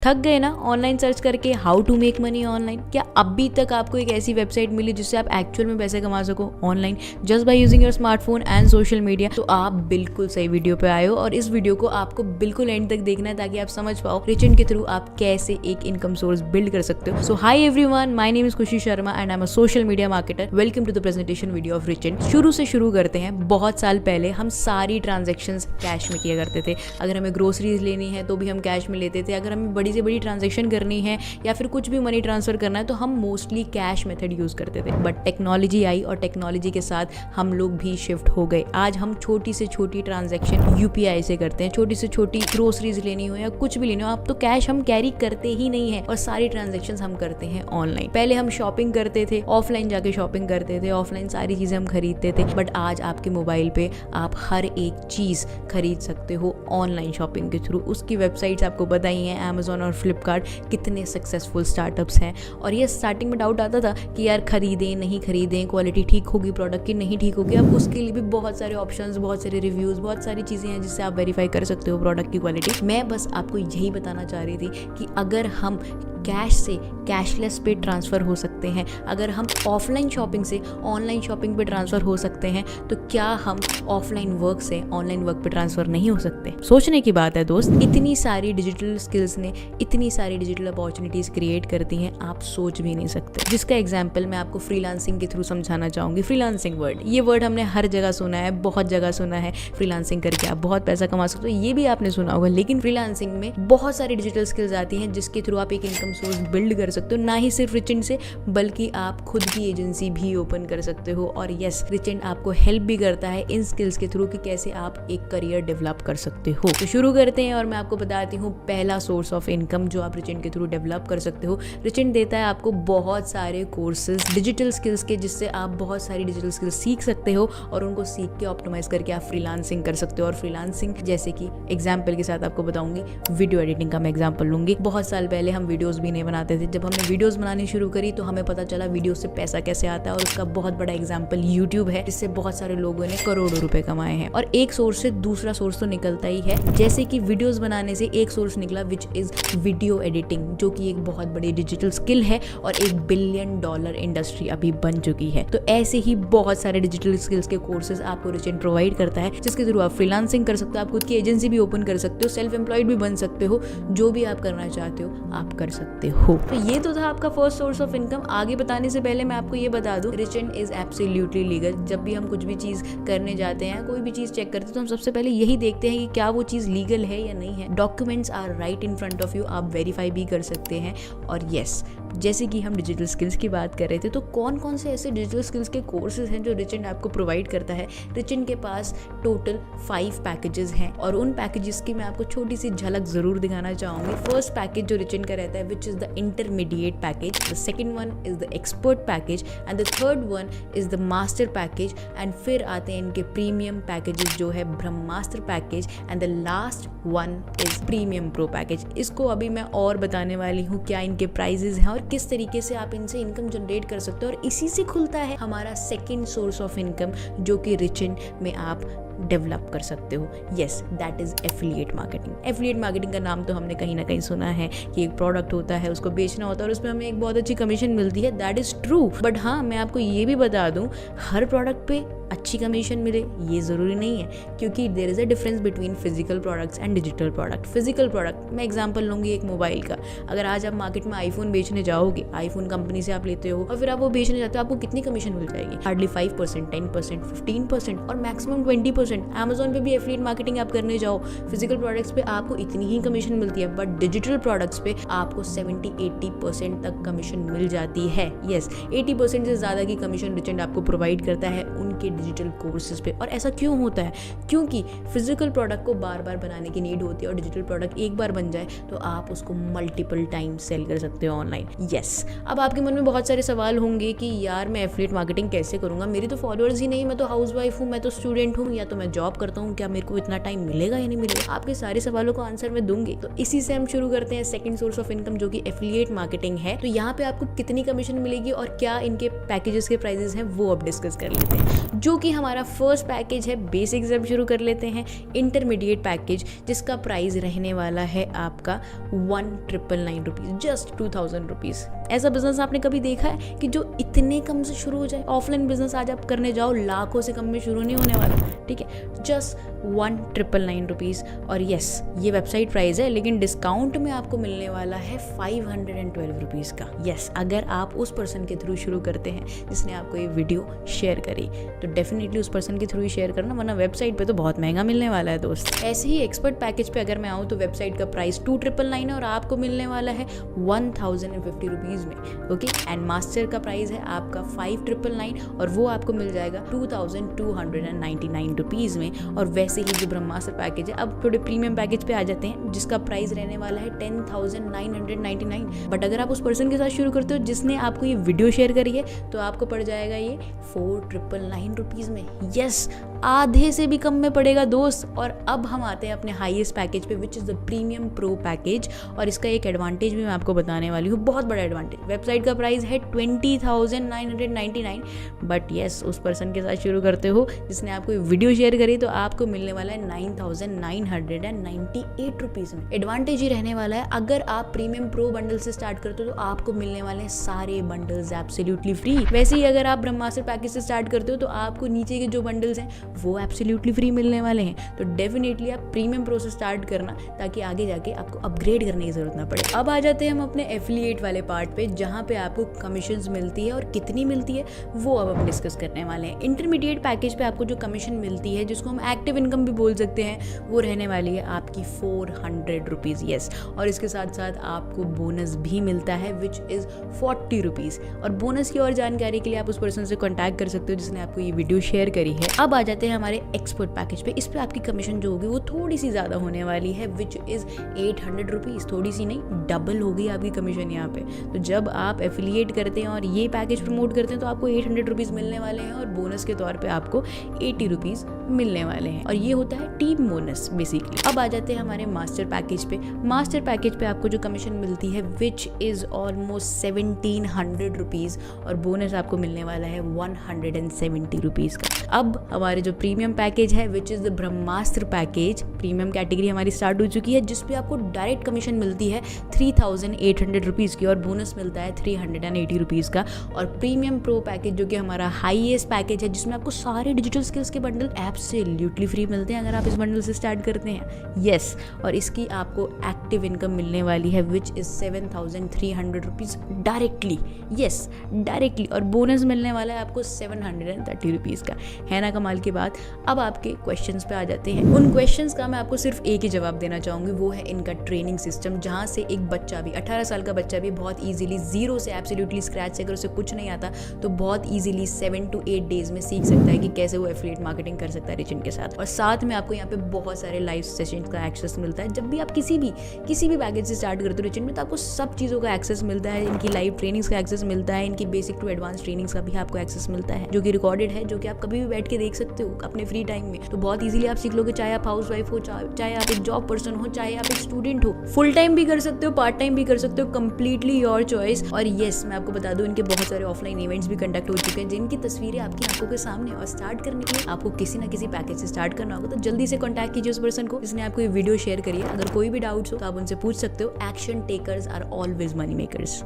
थक गए ना ऑनलाइन सर्च करके how to make money online? क्या अभी तक आपको एक ऐसी वेबसाइट मिली जिससे आप एक्चुअल में पैसे कमा सको online just by using your smartphone and social media? तो आप बिल्कुल सही वीडियो पे आए हो और इस वीडियो को आपको बिल्कुल एंड तक देखना है ताकि आप समझ पाओ रिचेंट के थ्रू आप कैसे एक इनकम सोर्स बिल्ड कर सकते हो। So hi everyone, my name is Khushi Sharma and I am a social media marketer. Welcome to the presentation video of Richent. शुरू से शुरू करते हैं। बहुत साल पहले हम सारी ट्रांजेक्शंस कैश में किया करते थे। अगर हमें ग्रोसरीज लेनी है तो भी हम कैश में लेते थे। अगर हमें बड़ी से बड़ी ट्रांजेक्शन करनी है या फिर कुछ भी मनी ट्रांसफर करना है तो हम मोस्टली कैश मेथड यूज करते थे। बट टेक्नोलॉजी आई और टेक्नोलॉजी के साथ हम लोग भी शिफ्ट हो गए। आज हम छोटी से छोटी ट्रांजैक्शन यूपीआई से करते हैं। छोटी से छोटी ग्रोसरीज लेनी हो या कुछ भी लेनी हो, आप तो कैश हम कैरी करते ही नहीं है और सारी ट्रांजैक्शन हम करते हैं ऑनलाइन। पहले हम शॉपिंग करते थे, ऑफलाइन जाके शॉपिंग करते थे, ऑफलाइन सारी चीजें हम खरीदते थे। बट आज आपके मोबाइल पे आप हर एक चीज खरीद सकते हो ऑनलाइन शॉपिंग के थ्रू। उसकी वेबसाइट्स आपको बताई हैं, अमेजोन और फ्लिपकार्ट कितने सक्सेसफुल स्टार्टअप्स हैं। और ये स्टार्टिंग में डाउट आता था कि यार खरीदें नहीं खरीदें, क्वालिटी ठीक होगी प्रोडक्ट की नहीं ठीक होगी। अब उसके लिए भी बहुत सारे ऑप्शंस, बहुत सारे रिव्यूज, बहुत सारी चीज़ें हैं जिससे आप वेरीफाई कर सकते हो प्रोडक्ट की क्वालिटी। मैं बस आपको यही बताना चाह रही थी कि अगर हम कैश से कैशलेस पे ट्रांसफ़र हो सकते हैं, अगर हम ऑफलाइन शॉपिंग से ऑनलाइन शॉपिंग पे ट्रांसफ़र हो सकते हैं, तो क्या हम ऑफलाइन वर्क से ऑनलाइन वर्क पे ट्रांसफ़र नहीं हो सकते? सोचने की बात है दोस्त। इतनी सारी डिजिटल स्किल्स ने इतनी सारी डिजिटल अपॉर्चुनिटीज़ क्रिएट कर दी हैं, आप सोच भी नहीं सकते। जिसका एग्जाम्पल मैं आपको फ्रीलांसिंग के थ्रू समझाना चाहूँगी। फ्रीलांसिंग वर्ड, ये वर्ड हमने हर जगह सुना है, बहुत जगह सुना है। फ्रीलांसिंग करके आप बहुत पैसा कमा सकते हो, ये भी आपने सुना होगा। लेकिन फ्रीलांसिंग में बहुत सारी डिजिटल स्किल्स आती हैं जिसके थ्रू आप एक इनकम सोर्स बिल्ड कर सकते हो। ना ही सिर्फ रिचेंट से, बल्कि आप खुद की एजेंसी भी ओपन कर सकते हो। और यस, रिचेंट आपको हेल्प भी करता है इन स्किल्स के थ्रू कि कैसे आप एक करियर डेवलप कर सकते हो। तो शुरू करते हैं और मैं आपको बताती हूँ पहला सोर्स ऑफ इनकम जो आप रिचेंट के थ्रू डेवलप कर सकते हो। रिचेंट देता है आपको बहुत सारे कोर्सेज डिजिटल स्किल्स के, जिससे आप बहुत सारी डिजिटल स्किल्स सीख सकते हो और उनको सीख के ऑप्टिमाइज करके आप फ्रीलांसिंग कर सकते हो। और फ्रीलांसिंग जैसे कि एग्जाम्पल के साथ आपको बताऊंगी, वीडियो एडिटिंग का मैं एग्जाम्पल लूंगी। बहुत साल पहले हम वीडियोज भी नहीं बनाते थे। जब हमने वीडियोस बनानी शुरू करी तो हमें पता चला वीडियो से पैसा कैसे आता है। और उसका बहुत बड़ा एग्जांपल यूट्यूब है, जिससे बहुत सारे लोगों ने करोड़ों रुपए कमाए हैं। और एक सोर्स से दूसरा सोर्स तो निकलता ही है। जैसे कि वीडियोस बनाने से एक सोर्स निकला विच इज वीडियो एडिटिंग, जो कि एक बहुत बड़ी डिजिटल स्किल है और $1 बिलियन इंडस्ट्री अभी बन चुकी है। तो ऐसे ही बहुत सारे डिजिटल स्किल्स के कोर्सेज आपको रिचेंट प्रोवाइड करता है, जिसके थ्रू आप फ्रीलांसिंग कर सकते हो, आप खुद की एजेंसी भी ओपन कर सकते हो, सेल्फ एम्प्लॉयड भी बन सकते हो। जो भी आप करना चाहते हो आप कर सकते हो। तो ये तो था आपका फर्स्ट सोर्स ऑफ इनकम। आगे बताने से पहले मैं आपको ये बता दूं, रिचेंट इज एब्सोल्युटली लीगल। जब भी हम कुछ भी चीज करने जाते हैं, कोई भी चीज चेक करते हैं, तो हम सबसे पहले यही देखते हैं कि क्या वो चीज लीगल है या नहीं है। Documents are right in front of you, आप वेरीफाई भी कर सकते हैं। और यस, जैसे कि हम डिजिटल स्किल्स की बात कर रहे थे, तो कौन कौन से ऐसे डिजिटल स्किल्स के कोर्सेज हैं जो रिचेंट आपको प्रोवाइड करता है? रिचेंट के पास टोटल 5 पैकेजेस हैं और उन पैकेजेस की मैं आपको छोटी सी झलक जरूर दिखाना चाहूंगी। फर्स्ट पैकेज जो रिचेंट का रहता है which is the intermediate package, the second one is the expert package and the third one is the master package. And फिर आते हैं इनके प्रीमियम पैकेजेस जो है Brahmastra package and the last one is premium pro package. इसको अभी मैं और बताने वाली हूँ क्या इनके प्राइजेस हैं और किस तरीके से आप इनसे इनकम जनरेट कर सकते हो। और इसी से खुलता है हमारा सेकेंड सोर्स ऑफ इनकम जो कि रिचेंट में आप डेवलप कर सकते हो। Yes, that is affiliate marketing. Affiliate marketing का नाम तो हमने कहीं ना कहीं सुना है कि एक प्रोडक्ट होता है, उसको बेचना होता है और उसमें हमें एक बहुत अच्छी कमीशन मिलती है। That is true. बट हाँ, मैं आपको ये भी बता दूं, हर प्रोडक्ट पे अच्छी कमीशन मिले ये ज़रूरी नहीं है, क्योंकि there is a difference between physical products and digital product. Physical product, मैं एग्जांपल लूँगी एक मोबाइल का। अगर आज आप मार्केट में आईफोन बेचने जाओगे, आईफोन कंपनी से आप लेते हो और फिर आप वो बेचने जाते हो, आपको कितनी कमीशन मिल जाएगी? हार्डली 5%, 10%, 15% और मैक्सिमम 20%। अमेजोन पे भी एफिलिएट मार्केटिंग आप करने जाओ, फिजिकल प्रोडक्ट्स पे आपको इतनी ही कमीशन मिलती है, बट डिजिटल प्रोडक्ट्स पे आपको 70-80% तक कमीशन मिल जाती है। यस, 80% से ज़्यादा की कमीशन रिचेंट आपको प्रोवाइड करता है उनके डिजिटल कोर्सेज पे। और ऐसा क्यों होता है? क्योंकि फिजिकल प्रोडक्ट को बार बार बनाने की नीड होती है और डिजिटल प्रोडक्ट एक बार बन जाए तो आप उसको मल्टीपल टाइम सेल कर सकते हो ऑनलाइन। यस, अब आपके मन में बहुत सारे सवाल होंगे कि यार मैं एफिलिएट मार्केटिंग कैसे करूंगा, मेरी तो फॉलोअर्स ही नहीं, मैं तो हाउसवाइफ हूँ, मैं तो स्टूडेंट हूँ, या तो मैं जॉब करता हूँ, क्या मेरे को इतना टाइम मिलेगा या नहीं मिलेगा? आपके सारे सवालों का आंसर मैं दूंगी। तो इसी से हम शुरू करते हैं सेकंड सोर्स ऑफ इनकम, जो कि एफिलिएट मार्केटिंग है। तो यहाँ पे आपको कितनी कमीशन मिलेगी और क्या इनके पैकेजेस के प्राइसेस हैं वो अब डिस्कस कर लेते हैं। जो कि हमारा फर्स्ट पैकेज है बेसिक से शुरू कर लेते हैं, इंटरमीडिएट पैकेज, जिसका प्राइस रहने वाला है आपका 1999 रुपीज़, जस्ट 2000 रुपीज़। ऐसा बिजनेस आपने कभी देखा है कि जो इतने कम से शुरू हो जाए? ऑफलाइन बिजनेस आज आप करने जाओ, लाखों से कम में शुरू नहीं होने वाला, ठीक है। Just 1999 rupees. और यस, ये वेबसाइट प्राइस है, लेकिन डिस्काउंट में आपको मिलने वाला है 512 रुपीज़ का। यस, अगर आप उस पर्सन के थ्रू शुरू करते हैं जिसने आपको ये वीडियो शेयर करी, तो डेफिनेटली उस पर्सन के थ्रू ही शेयर करना, वरना वेबसाइट पे तो बहुत महंगा मिलने वाला है दोस्त। ऐसे ही एक्सपर्ट पैकेज पे अगर मैं आऊँ तो वेबसाइट का प्राइस 2999 है और आपको मिलने वाला है 1050 रुपीज़ में, ओके। एंड मास्टर का प्राइस है आपका 5999 और वो आपको मिल जाएगा 2299 रुपीज़ में। और वैसे ही जो ब्रह्मास्त्र पैकेज है, अब थोड़े प्रीमियम पैकेज पे आ जाते हैं, जिसका प्राइस रहने वाला है 10,999। बट अगर आप उस पर्सन के साथ शुरू करते हो जिसने आपको ये वीडियो शेयर करी है, तो आपको पड़ जाएगा ये 4999 रुपीज़ में। यस, आधे से भी कम में पड़ेगा दोस्त। और अब हम आते हैं अपने हाईएस्ट पैकेज पे, which is the premium pro package. और इसका एक एडवांटेज भी मैं आपको बताने वाली हूँ, बहुत बड़ा एडवांटेज। वेबसाइट का प्राइस है 20,999, बट यस, उस पर्सन के साथ शुरू करते हो जिसने आपको वीडियो शेयर करी, तो आपको मिलने वाला है 9,998 रुपीज़ में। एडवांटेज ही रहने वाला है, अगर आप प्रीमियम प्रो बंडल से स्टार्ट करते हो तो आपको मिलने वाले हैं सारे बंडल्स एब्सोल्युटली फ्री। वैसे ही अगर आप ब्रह्मास्त्र पैकेज से स्टार्ट करते हो तो आपको नीचे के जो बंडल्स हैं वो एब्सोल्युटली फ्री मिलने वाले हैं। तो डेफिनेटली आप प्रीमियम प्रो से स्टार्ट करना, ताकि आगे जाके आपको अपग्रेड करने की जरूरत ना पड़े। अब आ जाते हैं हम अपने एफिलिएट वाले पार्ट पे, जहाँ पे आपको कमीशंस मिलती है और कितनी मिलती है वो अब हम डिस्कस करने वाले हैं। इंटरमीडिएट पैकेज पे आपको जो कमीशन मिलती है, जिसको हम एक्टिव इनकम भी बोल सकते हैं, वो रहने वाली है आपकी 400 रुपीज़। यस, और इसके साथ साथ आपको बोनस भी मिलता है, विच इज़ 40 रुपीज़। और बोनस की और जानकारी के लिए आप उस पर्सन से कॉन्टैक्ट कर सकते हो जिसने आपको ये वीडियो शेयर करी है। अब आ जाते हैं हमारे एक्सपर्ट पैकेज पे। इस पे आपकी कमीशन जो होगी वो थोड़ी सी ज़्यादा होने वाली है, विच इज़ 800 रुपीज़। थोड़ी सी नहीं, डबल हो गई आपकी कमीशन यहाँ पे। तो जब आप एफिलिएट करते हैं और ये पैकेज प्रमोट करते हैं तो आपको 800 रुपीज़ मिलने वाले हैं और बोनस के तौर पे आपको 80 रुपीज़ मिलने वाले हैं। और ये होता है टीम बोनस बेसिकली। अब आ जाते हैं हमारे मास्टर पैकेज पे। मास्टर पैकेज पे आपको जो कमीशन मिलती है, विच इज़ ऑलमोस्ट 1700 रुपीज़, और बोनस आपको मिलने वाला है 170 रुपीज़ का। अब हमारे जो प्रीमियम पैकेज है, which is the Brahmastra package, premium category हमारी स्टार्ट हो चुकी है, जिसपे आपको डायरेक्ट कमीशन मिलती है 3800 रुपीज़ की और बोनस मिलता है 380 रुपीज़ का। और प्रीमियम प्रो पैकेज जो कि हमारा हाईएस्ट पैकेज है, जिसमें आपको सारे डिजिटल स्किल्स के बंडल एब्सोल्युटली फ्री मिलते हैं अगर आप इस बंडल से स्टार्ट करते हैं। यस, और इसकी आपको एक्टिव इनकम मिलने वाली है, which is 7300 rupees directly. Yes, directly. और बोनस मिलने वाला है आपको 730 रुपीज़ का। है ना कमाल की बात। अब आपके क्वेश्चंस पे आ जाते हैं। उन क्वेश्चंस का मैं आपको सिर्फ एक ही जवाब देना चाहूँगी, वो है इनका ट्रेनिंग सिस्टम, जहाँ से एक बच्चा भी, 18 साल का बच्चा भी बहुत ईजिली जीरो से, एब्सोल्युटली स्क्रैच से, अगर उसे कुछ नहीं आता तो बहुत ईजिली 7 to 8 डेज में सीख सकता है कि कैसे वो एफिलिएट मार्केटिंग कर सकता है रिचिन के साथ। और साथ में आपको यहाँ पे बहुत सारे लाइव सेशन का एक्सेस मिलता है। जब भी आप किसी भी पैकेज से स्टार्ट करते हो रिचिन में, तो आपको सब चीज़ों का एक्सेस मिलता है। इनकी लाइव ट्रेनिंग्स का एक्सेस मिलता है, इनकी बेसिक टू एडवांस ट्रेनिंग्स का भी आपको एक्सेस मिलता है, जो कि रिकॉर्डेड है, जो कि आप कभी भी बैठ के देख सकते हो अपने फ्री टाइम में। तो बहुत इजीली आप सीख लोगे, चाहे आप हाउस वाइफ हो, चाहे आप एक जॉब पर्सन हो, चाहे आप एक स्टूडेंट हो। फुल टाइम भी कर सकते हो, पार्ट टाइम भी कर सकते हो, कंप्लीटली योर चॉइस। और येस, मैं आपको बता दूं, इनके बहुत सारे ऑफलाइन इवेंट्स भी कंडक्ट हो चुके हैं, जिनकी तस्वीरें आपकी आंखों के सामने। और स्टार्ट करने के लिए आपको किसी ना किसी पैकेज से स्टार्ट करना होगा, तो जल्दी से कॉन्टैक्ट कीजिए उस पर्सन को जिसने आपको ये वीडियो शेयर करी है। अगर कोई भी डाउट्स हो तो आप उनसे पूछ सकते हो। Action takers are always money makers.